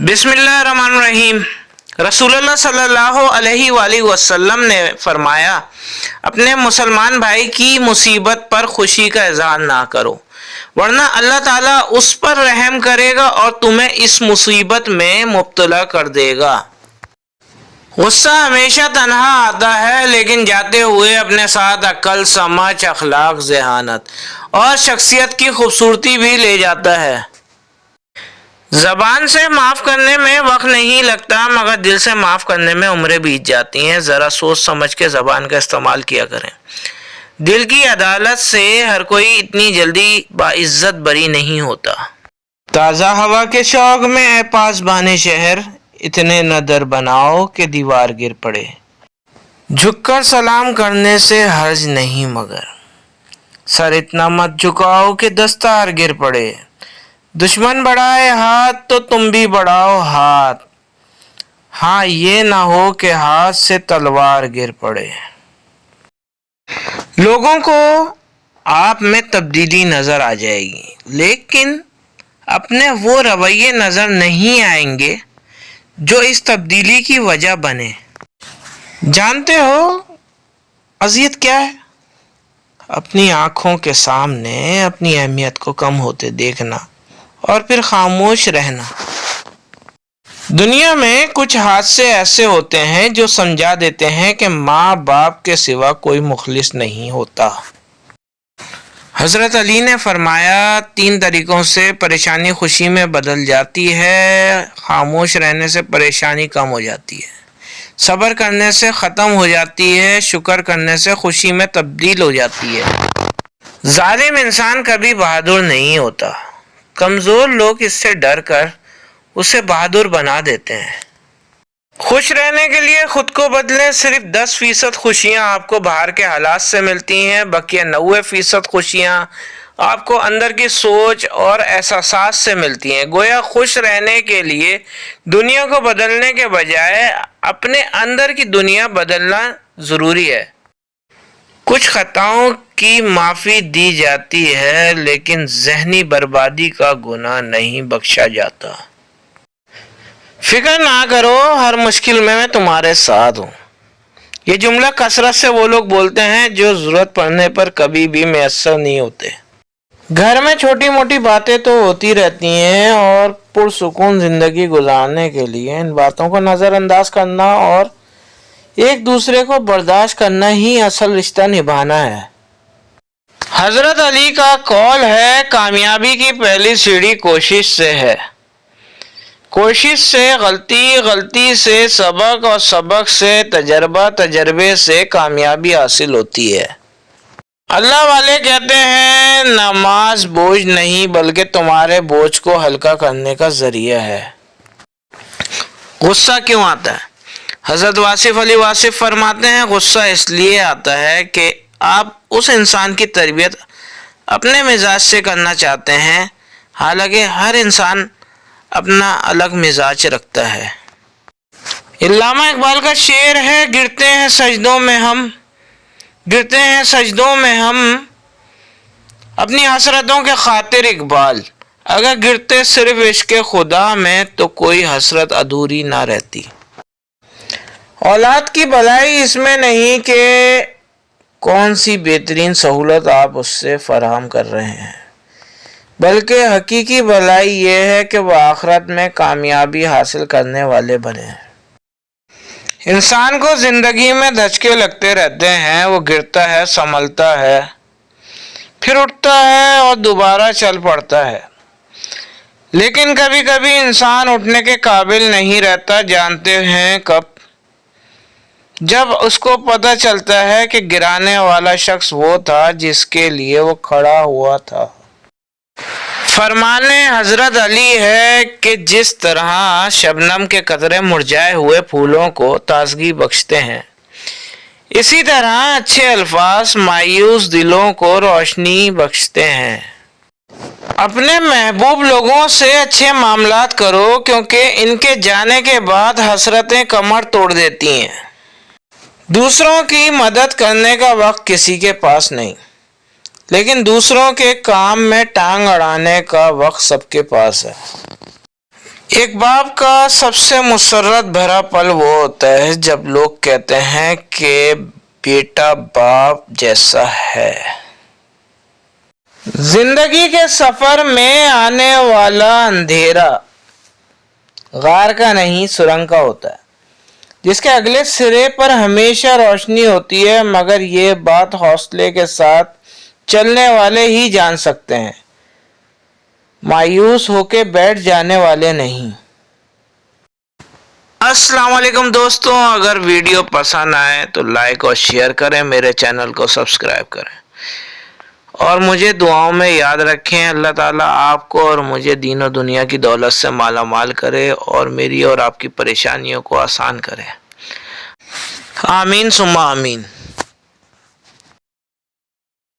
بسم اللہ الرحمن الرحیم۔ رسول اللہ صلی اللہ علیہ وآلہ وسلم نے فرمایا، اپنے مسلمان بھائی کی مصیبت پر خوشی کا اظہار نہ کرو، ورنہ اللہ تعالیٰ اس پر رحم کرے گا اور تمہیں اس مصیبت میں مبتلا کر دے گا۔ غصہ ہمیشہ تنہا آتا ہے، لیکن جاتے ہوئے اپنے ساتھ عقل، سمجھ، اخلاق، ذہانت اور شخصیت کی خوبصورتی بھی لے جاتا ہے۔ زبان سے معاف کرنے میں وقت نہیں لگتا، مگر دل سے معاف کرنے میں عمریں بیت جاتی ہیں۔ ذرا سوچ سمجھ کے زبان کا استعمال کیا کریں۔ دل کی عدالت سے ہر کوئی اتنی جلدی باعزت بری نہیں ہوتا۔ تازہ ہوا کے شوق میں اے پاسبان شہر، اتنے نہ در بناؤ کہ دیوار گر پڑے۔ جھک کر سلام کرنے سے حرج نہیں، مگر سر اتنا مت جھکاؤ کہ دستار گر پڑے۔ دشمن بڑھائے ہاتھ تو تم بھی بڑھاؤ ہاتھ، ہاں یہ نہ ہو کہ ہاتھ سے تلوار گر پڑے۔ لوگوں کو آپ میں تبدیلی نظر آ جائے گی، لیکن اپنے وہ رویے نظر نہیں آئیں گے جو اس تبدیلی کی وجہ بنے۔ جانتے ہو اذیت کیا ہے؟ اپنی آنکھوں کے سامنے اپنی اہمیت کو کم ہوتے دیکھنا اور پھر خاموش رہنا۔ دنیا میں کچھ حادثے ایسے ہوتے ہیں جو سمجھا دیتے ہیں کہ ماں باپ کے سوا کوئی مخلص نہیں ہوتا۔ حضرت علی نے فرمایا، 3 طریقوں سے پریشانی خوشی میں بدل جاتی ہے۔ خاموش رہنے سے پریشانی کم ہو جاتی ہے، صبر کرنے سے ختم ہو جاتی ہے، شکر کرنے سے خوشی میں تبدیل ہو جاتی ہے۔ ظالم انسان کبھی بہادر نہیں ہوتا، کمزور لوگ اس سے ڈر کر اسے بہادر بنا دیتے ہیں۔ خوش رہنے کے لیے خود کو بدلیں۔ صرف 10% خوشیاں آپ کو باہر کے حالات سے ملتی ہیں، بقیہ 90% خوشیاں آپ کو اندر کی سوچ اور احساسات سے ملتی ہیں۔ گویا خوش رہنے کے لیے دنیا کو بدلنے کے بجائے اپنے اندر کی دنیا بدلنا ضروری ہے۔ کچھ خطاؤں کی معافی دی جاتی ہے، لیکن ذہنی بربادی کا گناہ نہیں بخشا جاتا۔ فکر نہ کرو، ہر مشکل میں تمہارے ساتھ ہوں۔ یہ جملہ کثرت سے وہ لوگ بولتے ہیں جو ضرورت پڑنے پر کبھی بھی میسر نہیں ہوتے۔ گھر میں چھوٹی موٹی باتیں تو ہوتی رہتی ہیں، اور پرسکون زندگی گزارنے کے لیے ان باتوں کو نظر انداز کرنا اور ایک دوسرے کو برداشت کرنا ہی اصل رشتہ نبھانا ہے۔ حضرت علی کا قول ہے، کامیابی کی پہلی سیڑھی کوشش سے ہے۔ کوشش سے غلطی، غلطی سے سبق اور سبق سے تجربہ، تجربے سے کامیابی حاصل ہوتی ہے۔ اللہ والے کہتے ہیں، نماز بوجھ نہیں بلکہ تمہارے بوجھ کو ہلکا کرنے کا ذریعہ ہے۔ غصہ کیوں آتا ہے؟ حضرت واصف علی واصف فرماتے ہیں، غصہ اس لیے آتا ہے کہ آپ اس انسان کی تربیت اپنے مزاج سے کرنا چاہتے ہیں، حالانکہ ہر انسان اپنا الگ مزاج رکھتا ہے۔ علامہ اقبال کا شعر ہے، گرتے ہیں سجدوں میں ہم، گرتے ہیں سجدوں میں ہم اپنی حسرتوں کے خاطر اقبال، اگر گرتے صرف عشق خدا میں تو کوئی حسرت ادھوری نہ رہتی۔ اولاد کی بھلائی اس میں نہیں کہ کون سی بہترین سہولت آپ اس سے فراہم کر رہے ہیں، بلکہ حقیقی بھلائی یہ ہے کہ وہ آخرت میں کامیابی حاصل کرنے والے بنے۔ انسان کو زندگی میں دھچکے لگتے رہتے ہیں، وہ گرتا ہے، سنبھلتا ہے، پھر اٹھتا ہے اور دوبارہ چل پڑتا ہے، لیکن کبھی کبھی انسان اٹھنے کے قابل نہیں رہتا۔ جانتے ہیں کب؟ جب اس کو پتہ چلتا ہے کہ گرانے والا شخص وہ تھا جس کے لیے وہ کھڑا ہوا تھا۔ فرمان حضرت علی ہے کہ جس طرح شبنم کے قطرے مرجھائے ہوئے پھولوں کو تازگی بخشتے ہیں، اسی طرح اچھے الفاظ مایوس دلوں کو روشنی بخشتے ہیں۔ اپنے محبوب لوگوں سے اچھے معاملات کرو، کیونکہ ان کے جانے کے بعد حسرتیں کمر توڑ دیتی ہیں۔ دوسروں کی مدد کرنے کا وقت کسی کے پاس نہیں، لیکن دوسروں کے کام میں ٹانگ اڑانے کا وقت سب کے پاس ہے۔ ایک باپ کا سب سے مسرت بھرا پل وہ ہوتا ہے جب لوگ کہتے ہیں کہ بیٹا باپ جیسا ہے۔ زندگی کے سفر میں آنے والا اندھیرا غار کا نہیں سرنگ کا ہوتا ہے، جس کے اگلے سرے پر ہمیشہ روشنی ہوتی ہے، مگر یہ بات حوصلے کے ساتھ چلنے والے ہی جان سکتے ہیں، مایوس ہو کے بیٹھ جانے والے نہیں۔ السلام علیکم دوستوں، اگر ویڈیو پسند آئے تو لائک اور شیئر کریں، میرے چینل کو سبسکرائب کریں اور مجھے دعاؤں میں یاد رکھیں۔ اللہ تعالیٰ آپ کو اور مجھے دین و دنیا کی دولت سے مالا مال کرے اور میری اور آپ کی پریشانیوں کو آسان کرے۔ آمین ثم آمین۔